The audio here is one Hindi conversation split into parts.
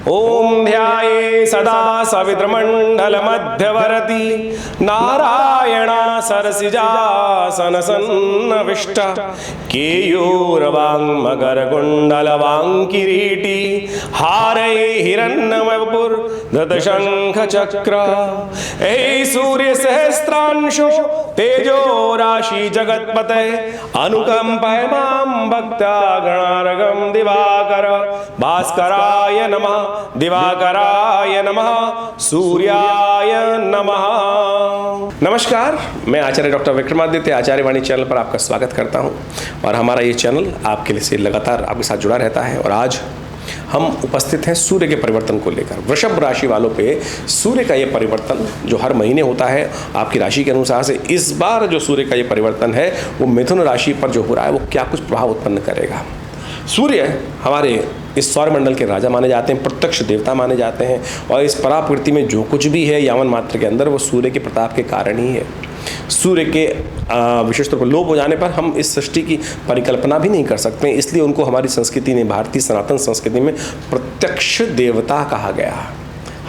ओम ध्याये सदा सवितृमंडल मध्यवर्ती नारायणा सरसिजासन सन्नविष्ट केयूरवांग मकर कुंडल वांग किरीटी हारे हिरण्यमपुर धत शंख चक्र ऐ सूर्य सहस्त्रांशो तेजो राशि जगतपते अनुकंपय मां भक्ता गणार्गम दिवाकर भास्कराय नमः दिवाकराय नमः सूर्याय नमः। नमस्कार, मैं आचार्य डॉक्टर विक्रमादित्य आचार्यवाणी चैनल पर आपका स्वागत करता हूं और हमारा ये चैनल आपके लिए से लगातार आपके साथ जुड़ा रहता है। और आज हम उपस्थित हैं सूर्य के परिवर्तन को लेकर। वृषभ राशि वालों पे सूर्य का ये परिवर्तन जो हर महीने होता है आपकी राशि के अनुसार से, इस बार जो सूर्य का ये परिवर्तन है वो मिथुन राशि पर जो हो रहा है वो क्या कुछ प्रभाव उत्पन्न करेगा। सूर्य हमारे इस सौरमंडल के राजा माने जाते हैं, प्रत्यक्ष देवता माने जाते हैं और इस पराप्रकृति में जो कुछ भी है यावन मात्र के अंदर वो सूर्य के प्रताप के कारण ही है। सूर्य के विशेष तौर पर लोप हो जाने पर हम इस सृष्टि की परिकल्पना भी नहीं कर सकते, इसलिए उनको हमारी संस्कृति ने, भारतीय सनातन संस्कृति में प्रत्यक्ष देवता कहा गया।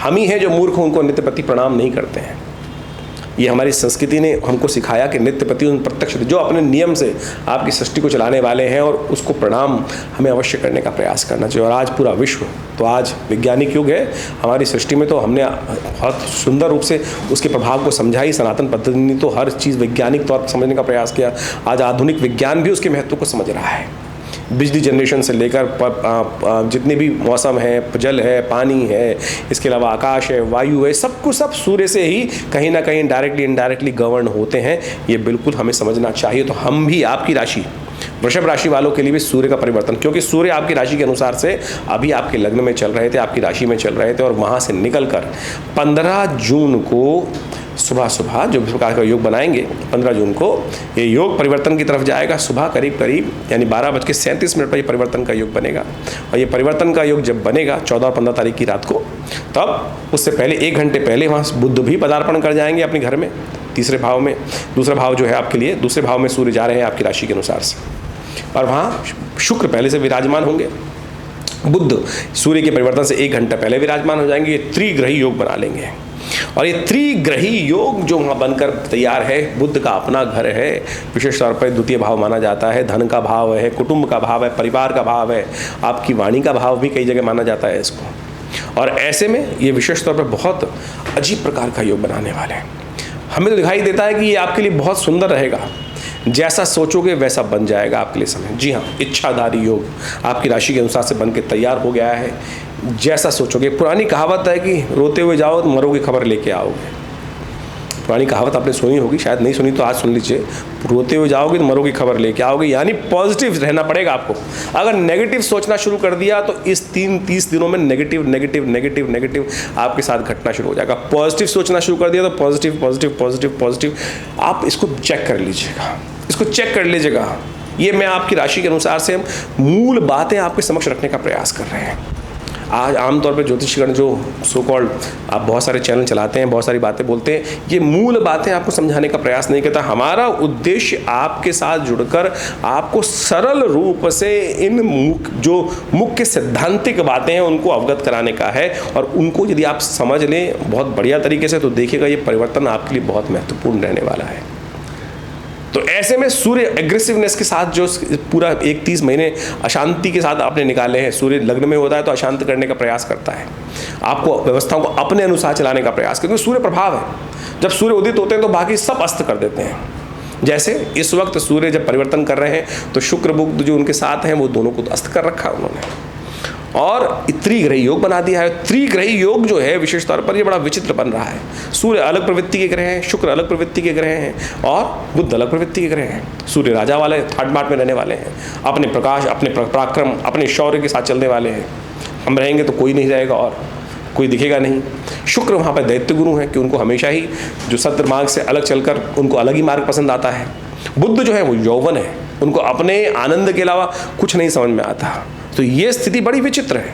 हम ही हैं जो मूर्ख उनको नित्यपति प्रणाम नहीं करते हैं। ये हमारी संस्कृति ने हमको सिखाया कि नित्यपति उन प्रत्यक्ष जो अपने नियम से आपकी सृष्टि को चलाने वाले हैं और उसको प्रणाम हमें अवश्य करने का प्रयास करना चाहिए। और आज पूरा विश्व, तो आज वैज्ञानिक युग है हमारी सृष्टि में, तो हमने बहुत सुंदर रूप से उसके प्रभाव को समझा ही। सनातन पद्धति ने तो हर चीज़ वैज्ञानिक तौर पर समझने का प्रयास किया। आज आधुनिक विज्ञान भी उसके महत्व को समझ रहा है। बिजली जनरेशन से लेकर जितने भी मौसम है, जल है, पानी है, इसके अलावा आकाश है, वायु है, सब कुछ सब सूर्य से ही कहीं ना कहीं डायरेक्टली इनडायरेक्टली गवर्न होते हैं। ये बिल्कुल हमें समझना चाहिए। तो हम भी आपकी राशि वृषभ राशि वालों के लिए भी सूर्य का परिवर्तन, क्योंकि सूर्य आपकी राशि के अनुसार से अभी आपके लग्न में चल रहे थे, आपकी राशि में चल रहे थे और वहाँ से निकलकर 15 जून को सुबह सुबह जो प्रकार का योग बनाएंगे, 15 जून को ये योग परिवर्तन की तरफ जाएगा। सुबह करीब यानी 12:37 पर ये परिवर्तन का योग बनेगा। और ये परिवर्तन का योग जब बनेगा 14 और 15 तारीख की रात को, तब उससे पहले 1 घंटे पहले वहाँ बुध भी पदार्पण कर जाएंगे अपने घर में, तीसरे भाव में। दूसरा भाव जो है आपके लिए, दूसरे भाव में सूर्य जा रहे हैं आपकी राशि के अनुसार से, और वहाँ शुक्र पहले से विराजमान होंगे। बुध सूर्य के परिवर्तन से 1 घंटा पहले विराजमान हो जाएंगे। ये त्रिग्रही योग बना लेंगे और ये त्रिग्रही योग जो वहाँ बनकर तैयार है, बुध का अपना घर है, विशेष तौर पर द्वितीय भाव माना जाता है, धन का भाव है, कुटुंब का भाव है, परिवार का भाव है, आपकी वाणी का भाव भी कई जगह माना जाता है इसको। और ऐसे में ये विशेष तौर पर बहुत अजीब प्रकार का योग बनाने वाले हैं। हमें तो दिखाई देता है कि ये आपके लिए बहुत सुंदर रहेगा। जैसा सोचोगे वैसा बन जाएगा आपके लिए समय। जी हाँ, इच्छाधारी योग आपकी राशि के अनुसार से बन के तैयार हो गया है। जैसा सोचोगे, पुरानी कहावत है कि रोते हुए जाओ तो मरोगे खबर लेके आओगे। पुरानी कहावत आपने सुनी होगी, शायद नहीं सुनी तो आज सुन लीजिए। रोते हुए जाओगे तो मरोगे खबर लेके आओगे, यानी पॉजिटिव रहना पड़ेगा आपको। अगर नेगेटिव सोचना शुरू कर दिया तो इस 30 दिनों में नेगेटिव आपके साथ घटना शुरू हो जाएगा। पॉजिटिव सोचना शुरू कर दिया तो पॉजिटिव आप इसको चेक कर लीजिएगा, ये मैं आपकी राशि के अनुसार से मूल बातें आपके समक्ष रखने का प्रयास कर रहे हैं। आज आमतौर पर ज्योतिषगण जो सो कॉल्ड आप बहुत सारे चैनल चलाते हैं, बहुत सारी बातें बोलते हैं, ये मूल बातें आपको समझाने का प्रयास नहीं करता। हमारा उद्देश्य आपके साथ जुड़कर आपको सरल रूप से इन जो मुख्य सैद्धांतिक बातें हैं उनको अवगत कराने का है। और उनको यदि आप समझ लें बहुत बढ़िया तरीके से तो देखिएगा ये परिवर्तन आपके लिए बहुत महत्वपूर्ण रहने वाला है। तो ऐसे में सूर्य एग्रेसिवनेस के साथ जो पूरा 31 महीने अशांति के साथ आपने निकाले हैं, सूर्य लग्न में होता है तो अशांत करने का प्रयास करता है, आपको व्यवस्थाओं को अपने अनुसार चलाने का प्रयास, क्योंकि सूर्य प्रभाव है। जब सूर्य उदित होते हैं तो बाकी सब अस्त कर देते हैं। जैसे इस वक्त सूर्य जब परिवर्तन कर रहे हैं तो शुक्र बुध जो उनके साथ हैं वो दोनों को अस्त कर रखा है उन्होंने और त्रिग्रही योग बना दिया है। त्रिग्रही योग जो है विशेष तौर पर ये बड़ा विचित्र बन रहा है। सूर्य अलग प्रवृत्ति के ग्रह हैं, शुक्र अलग प्रवृत्ति के ग्रह हैं और बुध अलग प्रवृत्ति के ग्रह हैं। सूर्य राजा वाले थर्ड मार्ट में रहने वाले हैं, अपने प्रकाश, अपने पराक्रम, अपने शौर्य के साथ चलने वाले हैं। हम रहेंगे तो कोई नहीं रहेगा और कोई दिखेगा नहीं। शुक्र वहाँ पर दैत्य गुरु हैं कि उनको हमेशा ही जो सत्य मार्ग से अलग चलकर उनको अलग ही मार्ग पसंद आता है। बुध जो है वो यौवन है, उनको अपने आनंद के अलावा कुछ नहीं समझ में आता। तो ये स्थिति बड़ी विचित्र है।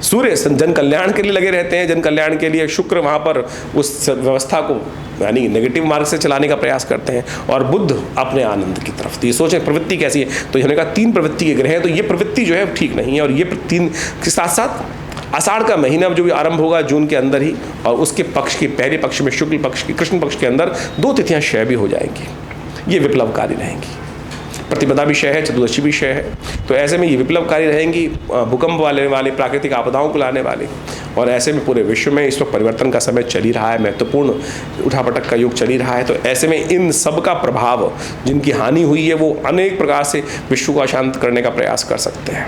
सूर्य जन कल्याण के लिए लगे रहते हैं, जन कल्याण के लिए। शुक्र वहाँ पर उस व्यवस्था को यानी नेगेटिव मार्ग से चलाने का प्रयास करते हैं और बुध अपने आनंद की तरफ। तो ये सोचें प्रवृत्ति कैसी है। तो हमने कहा 3 प्रवृत्ति के ग्रह हैं, तो ये प्रवृत्ति जो है ठीक नहीं है। और ये 3 के साथ साथ आषाढ़ का महीना जो भी आरंभ होगा जून के अंदर ही, और उसके पक्ष की पहले पक्ष में शुक्ल पक्ष की कृष्ण पक्ष के अंदर 2 तिथियां क्षय भी हो जाएंगी। ये विप्लवकारी रहेंगी। प्रतिपदा भी क्षय है, चतुर्दशी भी क्षय है। तो ऐसे में ये विप्लवकारी रहेंगी, भूकंप वाले प्राकृतिक आपदाओं को लाने वाली। और ऐसे में पूरे विश्व में इस वक्त परिवर्तन का समय चल ही रहा है, महत्वपूर्ण उठापटक का युग चल ही रहा है। तो ऐसे में इन सब का प्रभाव, जिनकी हानि हुई है, वो अनेक प्रकार से विश्व को अशांत करने का प्रयास कर सकते हैं।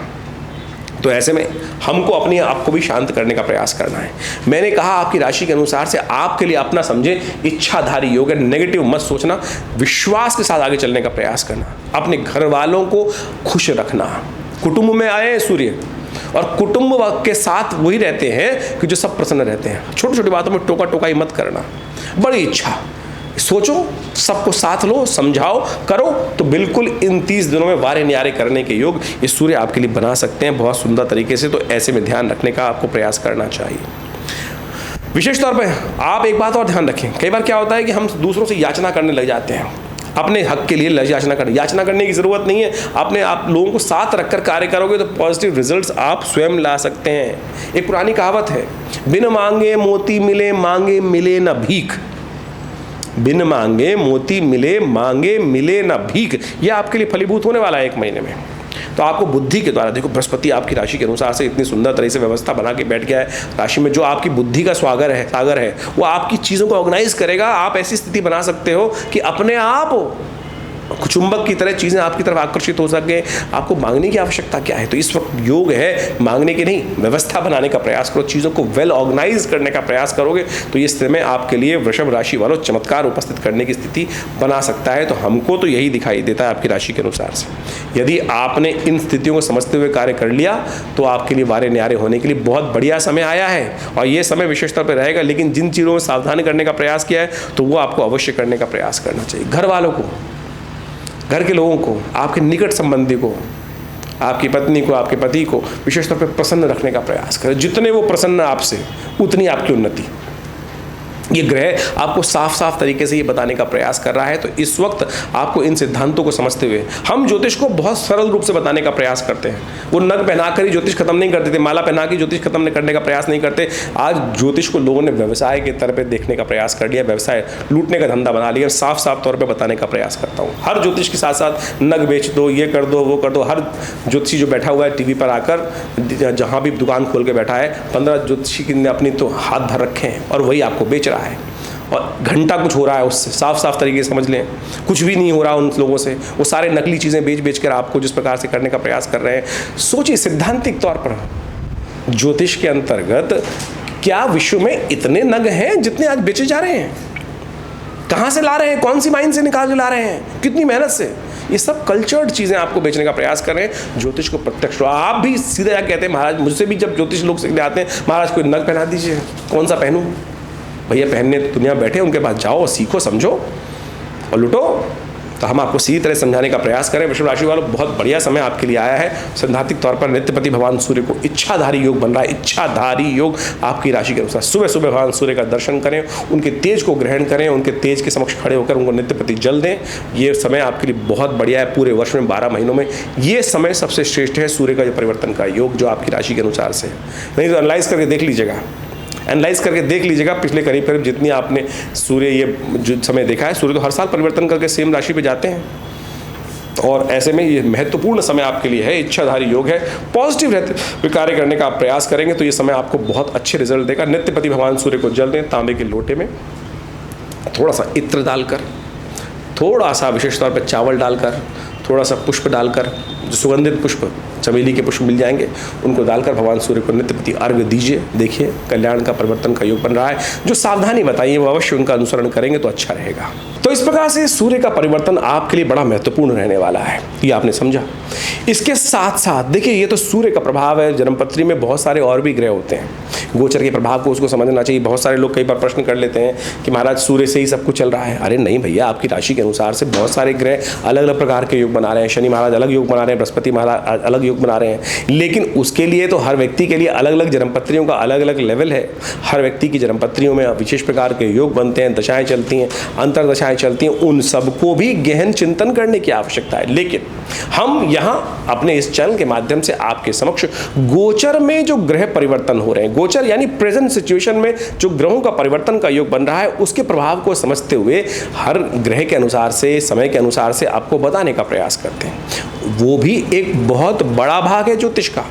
तो ऐसे में हमको अपने आप को भी शांत करने का प्रयास करना है। मैंने कहा आपकी राशि के अनुसार से आपके लिए अपना समझे इच्छाधारी योग है। नेगेटिव मत सोचना, विश्वास के साथ आगे चलने का प्रयास करना, अपने घर वालों को खुश रखना। कुटुंब में आए हैं सूर्य, और कुटुंब के साथ वही रहते हैं कि जो सब प्रसन्न रहते हैं। छोटी छोटी बातों में टोका टोकाई मत करना। बड़ी इच्छा सोचो, सबको साथ लो, समझाओ, करो, तो बिल्कुल इन 30 दिनों में वारे न्यारे करने के योग ये सूर्य आपके लिए बना सकते हैं बहुत सुंदर तरीके से। तो ऐसे में ध्यान रखने का आपको प्रयास करना चाहिए। विशेष तौर पे आप एक बात और ध्यान रखें, कई बार क्या होता है कि हम दूसरों से याचना करने लग जाते हैं, अपने हक के लिए याचना करने की ज़रूरत नहीं है। आप लोगों को साथ रखकर कार्य करोगे तो पॉजिटिव रिजल्ट्स आप स्वयं ला सकते हैं। एक पुरानी कहावत है, बिन मांगे मोती मिले, मांगे मिले न भीख। बिन मांगे मोती मिले, मांगे मिले न भीख। यह आपके लिए फलीभूत होने वाला है 1 महीने में। तो आपको बुद्धि के द्वारा, देखो बृहस्पति आपकी राशि के अनुसार से इतनी सुंदर तरह से व्यवस्था बना के बैठ गया है राशि में, जो आपकी बुद्धि का सागर है, वो आपकी चीज़ों को ऑर्गेनाइज करेगा। आप ऐसी स्थिति बना सकते हो कि अपने आप चुंबक की तरह चीज़ें आपकी तरफ आकर्षित हो सके। आपको मांगने की आवश्यकता क्या है? तो इस वक्त योग है मांगने की नहीं, व्यवस्था बनाने का प्रयास करो, चीज़ों को वेल ऑर्गेनाइज करने का प्रयास करोगे तो ये समय आपके लिए वृषभ राशि वालों चमत्कार उपस्थित करने की स्थिति बना सकता है। तो हमको तो यही दिखाई देता है आपकी राशि के अनुसार से। यदि आपने इन स्थितियों को समझते हुए कार्य कर लिया तो आपके लिए वारे न्यारे होने के लिए बहुत बढ़िया समय आया है, और ये समय विशेष तौर पर रहेगा। लेकिन जिन चीज़ों में सावधानी करने का प्रयास किया है तो वो आपको अवश्य करने का प्रयास करना चाहिए। घर वालों को, घर के लोगों को, आपके निकट संबंधी को, आपकी पत्नी को, आपके पति को विशेष तौर पर प्रसन्न रखने का प्रयास करें। जितने वो प्रसन्न आपसे, उतनी आपकी उन्नति। ये ग्रह आपको साफ साफ तरीके से ये बताने का प्रयास कर रहा है। तो इस वक्त आपको इन सिद्धांतों को समझते हुए, हम ज्योतिष को बहुत सरल रूप से बताने का प्रयास करते हैं। वो नग पहनाकर ही ज्योतिष खत्म नहीं करते थे, माला पहना के ज्योतिष खत्म करने का प्रयास नहीं करते। आज ज्योतिष को लोगों ने व्यवसाय के तरह पे देखने का प्रयास कर लिया, व्यवसाय लूटने का धंधा बना लिया। साफ साफ तौर पर बताने का प्रयास करता हूँ। हर ज्योतिष के साथ साथ नग बेच दो, ये कर दो, वो कर दो। हर ज्योतिषी जो बैठा हुआ है टीवी पर आकर, जहाँ भी दुकान खोल के बैठा है, 15 ज्योतिषी ने अपनी तो हाथ धर रखे हैं और वही आपको बेच रहा है। और घंटा कुछ हो रहा है उससे, साफ साफ तरीके से समझ लें, कुछ भी नहीं हो रहा उन लोगों से। वो सारे नकली चीज़ें बेच कर आपको जिस प्रकार से करने का प्रयास कर रहे हैं। सोचिए सिद्धांतिक तौर पर ज्योतिष के अंतर्गत क्या विश्व में इतने नग हैं जितने आज बेचे जा रहे हैं? कहाँ से ला रहे हैं? कौन सी माइन से निकाल के ला रहे हैं? कितनी मेहनत से? ये सब कल्चर्ड चीज़ें आपको बेचने का प्रयास कर रहे हैं। ज्योतिष को प्रत्यक्ष, आप भी सीधे जाकर कहते हैं महाराज, मुझसे भी जब ज्योतिष लोग सीखने आते हैं, महाराज कोई नग पहना दीजिए। कौन सा पहनूँ? भैया पहनने दुनिया बैठे, उनके पास जाओ, सीखो, समझो और लुटो। तो हम आपको सीधी तरह समझाने का प्रयास करें। वृषभ राशि वालों, बहुत बढ़िया समय आपके लिए आया है। सैद्धांतिक तौर पर नित्यपति भगवान सूर्य को इच्छाधारी योग बन रहा है। इच्छाधारी योग आपकी राशि के अनुसार सुबह सुबह भगवान सूर्य का दर्शन करें, उनके तेज को ग्रहण करें, उनके तेज के समक्ष खड़े होकर उनको नित्यपति जल दें। ये समय आपके लिए बहुत बढ़िया है। पूरे वर्ष में 12 महीनों में ये समय सबसे श्रेष्ठ है सूर्य का जो परिवर्तन का योग, जो आपकी राशि के अनुसार से। नहीं तो एनालाइज करके देख लीजिएगा, पिछले करीब करीब जितनी आपने सूर्य ये जो समय देखा है, सूर्य तो हर साल परिवर्तन करके सेम राशि पे जाते हैं। और ऐसे में ये महत्वपूर्ण समय आपके लिए है, इच्छाधारी योग है। पॉजिटिव रहते कार्य करने का आप प्रयास करेंगे तो ये समय आपको बहुत अच्छे रिजल्ट देगा। नित्यपति भगवान सूर्य को जल दें, तांबे के लोटे में थोड़ा सा इत्र डालकर, थोड़ा सा विशेष तौर पर चावल डालकर, थोड़ा सा पुष्प डालकर, जो सुगंधित पुष्प, चमेली के पुष्प मिल जाएंगे, उनको डालकर भगवान सूर्य को नित्यपति अर्घ्य दीजिए। देखिए कल्याण का परिवर्तन का योग बन रहा है। जो सावधानी बताइए वो अवश्य उनका अनुसरण करेंगे तो अच्छा रहेगा। तो इस प्रकार से सूर्य का परिवर्तन आपके लिए बड़ा महत्वपूर्ण रहने वाला है, ये आपने समझा। इसके साथ साथ देखिए, ये तो सूर्य का प्रभाव है। जन्मपत्री में बहुत सारे और भी ग्रह होते हैं। गोचर के प्रभाव को उसको समझना चाहिए। बहुत सारे लोग कई बार प्रश्न कर लेते हैं कि महाराज सूर्य से ही सब कुछ चल रहा है। अरे नहीं भैया, आपकी राशि के अनुसार से बहुत सारे ग्रह अलग अलग प्रकार के योग बना रहे हैं। शनि महाराज अलग योग बना रहे हैं, बृहस्पति महाराज अलग योग बना रहे हैं, लेकिन उसके लिए तो हर व्यक्ति के लिए अलग अलग जन्मपत्रियों का अलग अलग लेवल है। हर व्यक्ति की जन्मपत्रियों में विशेष प्रकार के योग बनते हैं, दशाएं चलती हैं, अंतरदशाएं चलती हैं, उन सबको भी गहन चिंतन करने की आवश्यकता है। लेकिन हम यहाँ अपने इस चैनल के माध्यम से आपके समक्ष गोचर में जो ग्रह परिवर्तन हो रहे हैं, गोचर यानी प्रेजेंट सिचुएशन में जो ग्रहों का परिवर्तन का योग बन रहा है, उसके प्रभाव को समझते हुए हर ग्रह के अनुसार से, समय के अनुसार से आपको बताने का प्रयास करते हैं। वो भी एक बहुत बड़ा भाग है ज्योतिष का,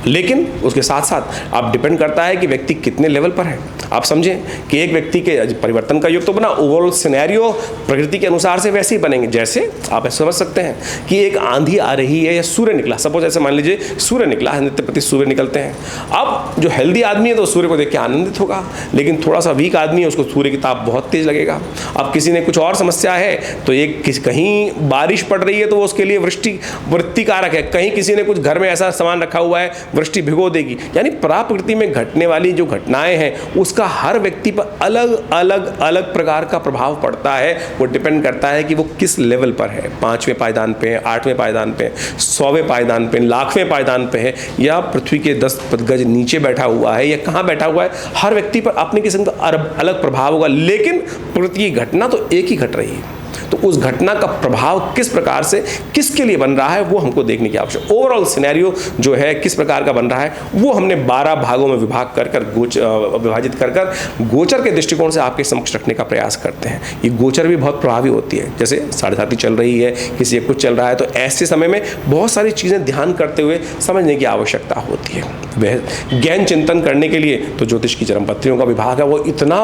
लेकिन उसके साथ साथ आप डिपेंड करता है कि व्यक्ति कितने लेवल पर है। आप समझें कि एक व्यक्ति के परिवर्तन का योग तो बना, ओवरऑल सिनेरियो प्रकृति के अनुसार से वैसे ही बनेंगे। जैसे आप समझ सकते हैं कि एक आंधी आ रही है या सूर्य निकला, सपोज ऐसे मान लीजिए सूर्य निकला है, नित्य प्रति सूर्य निकलते हैं। अब जो हेल्दी आदमी है तो सूर्य को देख के आनंदित होगा, लेकिन थोड़ा सा वीक आदमी है उसको सूर्य की ताप बहुत तेज लगेगा। अब किसी ने कुछ और समस्या है तो एक कहीं बारिश पड़ रही है तो वो उसके लिए वृत्ति कारक है, कहीं किसी ने कुछ घर में ऐसा सामान रखा हुआ है वृष्टि भिगो देगी। यानी प्रकृति में घटने वाली जो घटनाएं हैं उसका हर व्यक्ति पर अलग अलग अलग प्रकार का प्रभाव पड़ता है। वो डिपेंड करता है कि वो किस लेवल पर है, 5वें पायदान पे है, 8वें पायदान पे, 100वें पायदान पे, 1,00,000वें पायदान पे है, या पृथ्वी के 10 गज नीचे बैठा हुआ है, या कहाँ बैठा हुआ है। हर व्यक्ति पर अपने किस्म का अलग प्रभाव होगा, लेकिन प्रकृति की घटना तो एक ही घट रही है। तो उस घटना का प्रभाव किस प्रकार से किसके लिए बन रहा है वो हमको देखने की आवश्यकता। ओवरऑल सिनेरियो जो है किस प्रकार का बन रहा है वो हमने 12 भागों में विभाजित कर गोचर के दृष्टिकोण से आपके समक्ष रखने का प्रयास करते हैं। ये गोचर भी बहुत प्रभावी होती है। जैसे 7:30 चल रही है, किसी कुछ चल रहा है, तो ऐसे समय में बहुत सारी चीज़ें ध्यान करते हुए समझने की आवश्यकता होती है। वह गहन चिंतन करने के लिए तो ज्योतिष की जन्मपत्रियों का विभाग है, वो इतना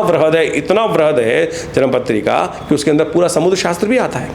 वृहद है जन्मपत्री का कि उसके अंदर पूरा समुद्र शास्त्र भी आता है,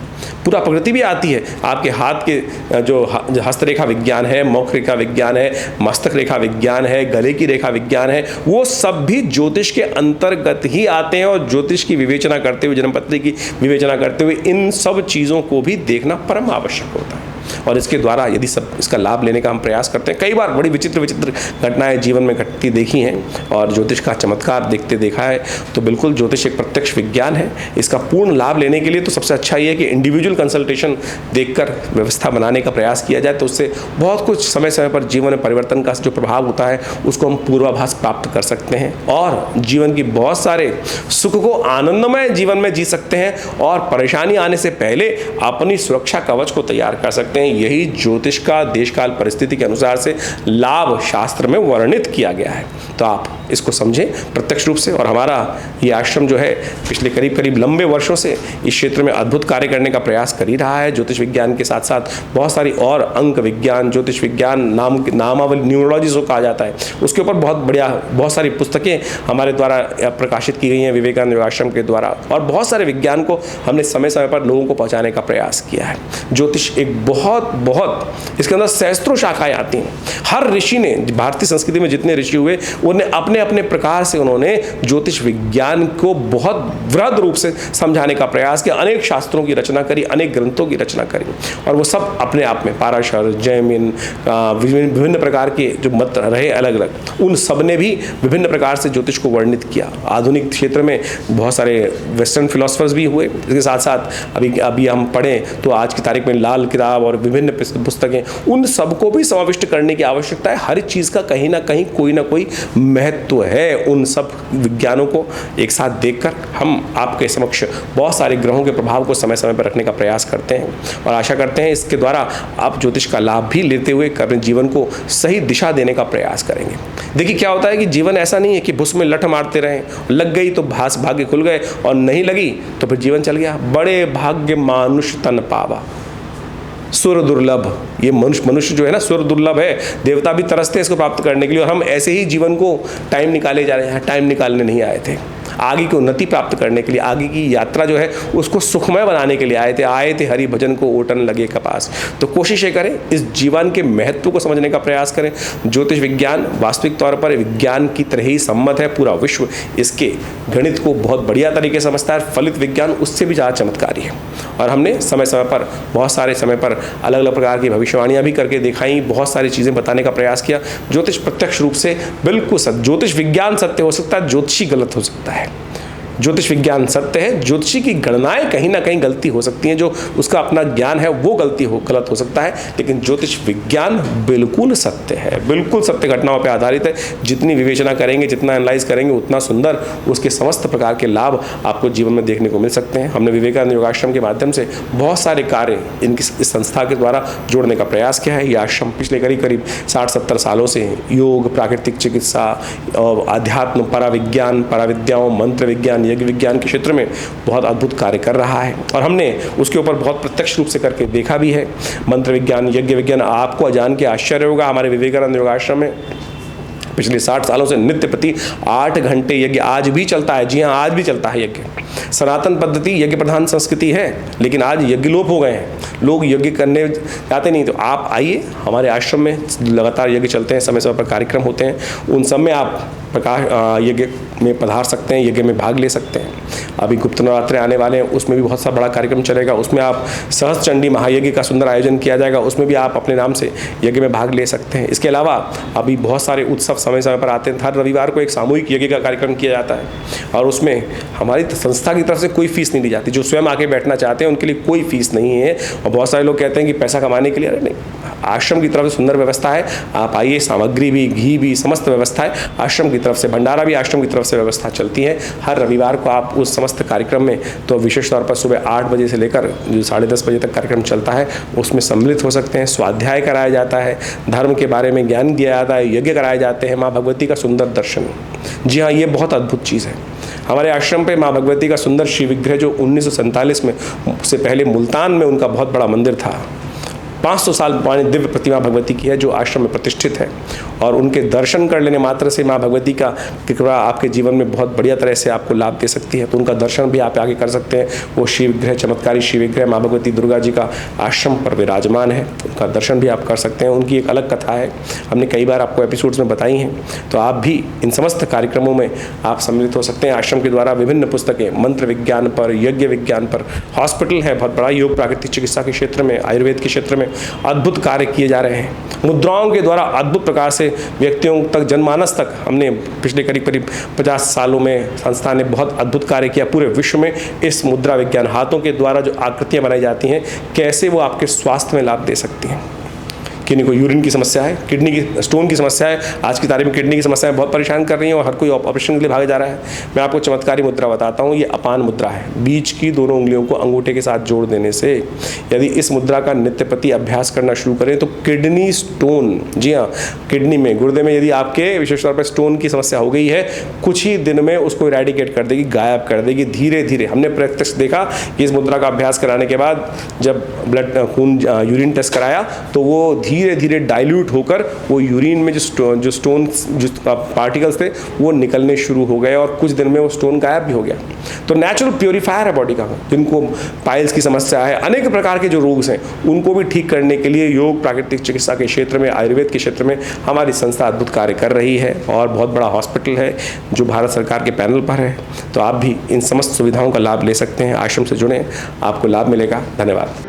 पूरा प्रकृति भी आती है। आपके हाथ के जो हस्तरेखा विज्ञान है, मुख रेखा विज्ञान है, मस्तक रेखा विज्ञान है, गले की रेखा विज्ञान है, वो सब भी ज्योतिष के अंतर्गत ही आते हैं। और ज्योतिष की विवेचना करते हुए, जन्मपत्री की विवेचना करते हुए इन सब चीज़ों को भी देखना परम आवश्यक होता है। और इसके द्वारा यदि सब इसका लाभ लेने का हम प्रयास करते हैं, कई बार बड़ी विचित्र घटनाएं जीवन में घटती देखी हैं और ज्योतिष का चमत्कार देखा है, तो बिल्कुल ज्योतिष एक प्रत्यक्ष विज्ञान है। इसका पूर्ण लाभ लेने के लिए तो सबसे अच्छा ये है कि इंडिविजुअल कंसल्टेशन देखकर व्यवस्था बनाने का प्रयास किया जाए, तो उससे बहुत कुछ समय समय पर जीवन में परिवर्तन का जो प्रभाव होता है उसको हम पूर्वाभास प्राप्त कर सकते हैं और जीवन की बहुत सारे सुख को आनंदमय जीवन में जी सकते हैं और परेशानी आने से पहले अपनी सुरक्षा कवच को तैयार कर सकते हैं। यही ज्योतिष का देशकाल परिस्थिति के अनुसार से लाभ शास्त्र में वर्णित किया गया है। तो आप इसको समझें प्रत्यक्ष रूप से। और हमारा ये आश्रम जो है पिछले करीब लंबे वर्षों से इस क्षेत्र में अद्भुत कार्य करने का प्रयास कर ही रहा है। ज्योतिष विज्ञान के साथ साथ बहुत सारी और अंक विज्ञान, ज्योतिष विज्ञान नामावली, न्यूमरोलॉजी जो कहा जाता है, उसके ऊपर बहुत सारी पुस्तकें हमारे द्वारा प्रकाशित की गई हैं विवेकानंद योगाश्रम के द्वारा। और बहुत सारे विज्ञान को हमने समय समय पर लोगों को पहुँचाने का प्रयास किया है। ज्योतिष एक बहुत इसके अंदर सहस्त्रों शाखाएं आती हैं। हर ऋषि ने, भारतीय संस्कृति में जितने ऋषि हुए, उन्हें अपने अपने प्रकार से उन्होंने ज्योतिष विज्ञान को बहुत वृहद रूप से समझाने का प्रयास किया। अनेक शास्त्रों की रचना करी, अनेक ग्रंथों की रचना करी, और वो सब अपने आप में पाराशर, जैमिन, विभिन्न प्रकार के जो मत रहे अलग अलग, उन सब ने भी विभिन्न प्रकार से ज्योतिष को वर्णित किया। आधुनिक क्षेत्र में बहुत सारे वेस्टर्न फिलोसफर्स भी हुए। इसके साथ साथ अभी हम पढ़ें तो आज की तारीख में लाल किताब और विभिन्न पुस्तकें, उन सबको भी समाविष्ट करने की आवश्यकता है। हर चीज़ का कहीं ना कहीं कोई ना कोई महत्व है। उन सब विज्ञानों को एक साथ देखकर हम आपके समक्ष बहुत सारे ग्रहों के प्रभाव को समय समय पर रखने का प्रयास करते हैं और आशा करते हैं इसके द्वारा आप ज्योतिष का लाभ भी लेते हुए अपने जीवन को सही दिशा देने का प्रयास करेंगे। देखिए क्या होता है कि जीवन ऐसा नहीं है कि भुस में लठ मारते रहें, लग गई तो भाग्य खुल गए और नहीं लगी तो फिर जीवन चल गया। बड़े भाग्य मानुष तन पावा, सुर दुर्लभ। ये मनुष्य जो है ना, सुर दुर्लभ है। देवता भी तरसते हैं इसको प्राप्त करने के लिए, और हम ऐसे ही जीवन को टाइम निकाले जा रहे हैं। टाइम निकालने नहीं आए थे, आगे की उन्नति प्राप्त करने के लिए, आगे की यात्रा जो है उसको सुखमय बनाने के लिए आए थे हरि भजन को ओटन लगे कपास। तो कोशिश ये करें, इस जीवन के महत्व को समझने का प्रयास करें। ज्योतिष विज्ञान वास्तविक तौर पर विज्ञान की तरह ही सम्मत है। पूरा विश्व इसके गणित को बहुत बढ़िया तरीके से समझता है। फलित विज्ञान उससे भी ज़्यादा चमत्कारी है। और हमने समय समय पर, बहुत सारे समय पर अलग अलग प्रकार की भविष्यवाणियाँ भी करके दिखाई, बहुत सारी चीज़ें बताने का प्रयास किया। ज्योतिष प्रत्यक्ष रूप से बिल्कुल सत्य, ज्योतिष विज्ञान सत्य हो सकता है, ज्योतिषी गलत हो सकता है। ज्योतिष विज्ञान सत्य है, ज्योतिषी की गणनाएं कहीं ना कहीं गलती हो सकती हैं, जो उसका अपना ज्ञान है वो गलत हो सकता है, लेकिन ज्योतिष विज्ञान बिल्कुल सत्य है, बिल्कुल सत्य घटनाओं पर आधारित है। जितनी विवेचना करेंगे, जितना एनालाइज करेंगे, उतना सुंदर उसके समस्त प्रकार के लाभ आपको जीवन में देखने को मिल सकते हैं। हमने विवेकानंद योगाश्रम के माध्यम से बहुत सारे कार्य इस संस्था के द्वारा जोड़ने का प्रयास किया है। ये आश्रम पिछले करीब 60-70 सालों से योग, प्राकृतिक चिकित्सा, आध्यात्म, पराविज्ञान, पराविद्याओं, मंत्र विज्ञान, यज्ञ विज्ञान के क्षेत्र में बहुत अद्भुत कार्य कर रहा है। और हमने उसके ऊपर बहुत प्रत्यक्ष रूप से करके देखा भी है। मंत्र विज्ञान, यज्ञ विज्ञान, आपको जान के आश्चर्य होगा, हमारे विवेकानंद योगाश्रम में पिछले 60 सालों से नित्य प्रति 8 घंटे यज्ञ आज भी चलता है। जी हाँ, आज भी चलता है यज्ञ। सनातन पद्धति यज्ञ प्रधान संस्कृति है, लेकिन आज यज्ञ लोप हो गए हैं, लोग यज्ञ करने जाते नहीं। तो आप आइए, हमारे आश्रम में लगातार यज्ञ चलते हैं, समय समय पर कार्यक्रम होते हैं, उन सब में आप यज्ञ में पधार सकते हैं, यज्ञ में भाग ले सकते हैं। अभी गुप्त नवरात्रे आने वाले हैं, उसमें भी बहुत सा बड़ा कार्यक्रम चलेगा। उसमें आप सहस्त्र चंडी महायज्ञ का सुंदर आयोजन किया जाएगा, उसमें भी आप अपने नाम से यज्ञ में भाग ले सकते हैं। इसके अलावा अभी बहुत सारे उत्सव समय समय पर आते हैं। हर रविवार को एक सामूहिक यज्ञ का कार्यक्रम किया जाता है, और उसमें हमारी संस्था की तरफ से कोई फीस नहीं ली जाती। जो स्वयं आके बैठना चाहते हैं उनके लिए कोई फीस नहीं है। और बहुत सारे लोग कहते हैं कि पैसा कमाने के लिए, अरे नहीं, आश्रम की तरफ से सुंदर व्यवस्था है। आप आइए, सामग्री भी, घी भी, समस्त व्यवस्था है आश्रम की तरफ से, भंडारा भी आश्रम की तरफ से व्यवस्था चलती है। हर रविवार को आप उस समस्त कार्यक्रम में, तो विशेष तौर पर सुबह 8 बजे से लेकर जो 10:30 बजे तक कार्यक्रम चलता है, उसमें सम्मिलित हो सकते हैं। स्वाध्याय कराया जाता है, धर्म के बारे में ज्ञान दिया जाता है, यज्ञ कराए जाते हैं, माँ भगवती का सुंदर दर्शन। जी हाँ, ये बहुत अद्भुत चीज़ है। हमारे आश्रम पे माँ भगवती का सुंदर श्री विग्रह, जो 1947 में, उससे पहले मुल्तान में उनका बहुत बड़ा मंदिर था, 500 साल पुरानी दिव्य प्रतिमा भगवती की है, जो आश्रम में प्रतिष्ठित है। और उनके दर्शन कर लेने मात्र से माँ भगवती का कृपा आपके जीवन में बहुत बढ़िया तरह से आपको लाभ दे सकती है। तो उनका दर्शन भी आप आगे कर सकते हैं। वो शिव विग्रह, चमत्कारी शिव विग्रह माँ भगवती दुर्गा जी का आश्रम पर विराजमान है, उनका दर्शन भी आप कर सकते हैं। उनकी एक अलग कथा है, हमने कई बार आपको एपिसोड्स में बताई हैं। तो आप भी इन समस्त कार्यक्रमों में आप सम्मिलित हो सकते हैं। आश्रम के द्वारा विभिन्न पुस्तकें मंत्र विज्ञान पर, यज्ञ विज्ञान पर, हॉस्पिटल है बहुत बड़ा, योग प्राकृतिक चिकित्सा के क्षेत्र में, आयुर्वेद के क्षेत्र में अद्भुत कार्य किए जा रहे हैं। मुद्राओं के द्वारा अद्भुत प्रकार से व्यक्तियों तक, जनमानस तक, हमने पिछले करीब 50 सालों में संस्था ने बहुत अद्भुत कार्य किया पूरे विश्व में। इस मुद्रा विज्ञान, हाथों के द्वारा जो आकृतियां बनाई जाती हैं, कैसे वो आपके स्वास्थ्य में लाभ दे सकती हैं। किन्हीं को यूरिन की समस्या है, किडनी की स्टोन की समस्या है, आज की तारीख में किडनी की समस्या बहुत परेशान कर रही है और हर कोई ऑपरेशन के लिए भागे जा रहा है। मैं आपको चमत्कारी मुद्रा बताता हूँ, ये अपान मुद्रा है। बीच की दोनों उंगलियों को अंगूठे के साथ जोड़ देने से यदि इस मुद्रा का नित्य प्रति अभ्यास करना शुरू करें, तो किडनी स्टोन, जी हाँ, किडनी में, गुर्दे में यदि आपके विशेष तौर पर स्टोन की समस्या हो गई है, कुछ ही दिन में उसको इरेडिकेट कर देगी, गायब कर देगी धीरे धीरे। हमने प्रत्यक्ष देखा कि इस मुद्रा का अभ्यास कराने के बाद जब ब्लड खून यूरिन टेस्ट कराया, तो वो धीरे धीरे डाइल्यूट होकर वो यूरिन में जो स्टोन जो पार्टिकल्स थे वो निकलने शुरू हो गए, और कुछ दिन में वो स्टोन गायब भी हो गया। तो नेचुरल प्योरीफायर है बॉडी का। जिनको पाइल्स की समस्या है, अनेक प्रकार के जो रोग हैं, उनको भी ठीक करने के लिए योग प्राकृतिक चिकित्सा के क्षेत्र में, आयुर्वेद के क्षेत्र में हमारी संस्था अद्भुत कार्य कर रही है। और बहुत बड़ा हॉस्पिटल है जो भारत सरकार के पैनल पर है। तो आप भी इन समस्त सुविधाओं का लाभ ले सकते हैं। आश्रम से जुड़ें, आपको लाभ मिलेगा। धन्यवाद।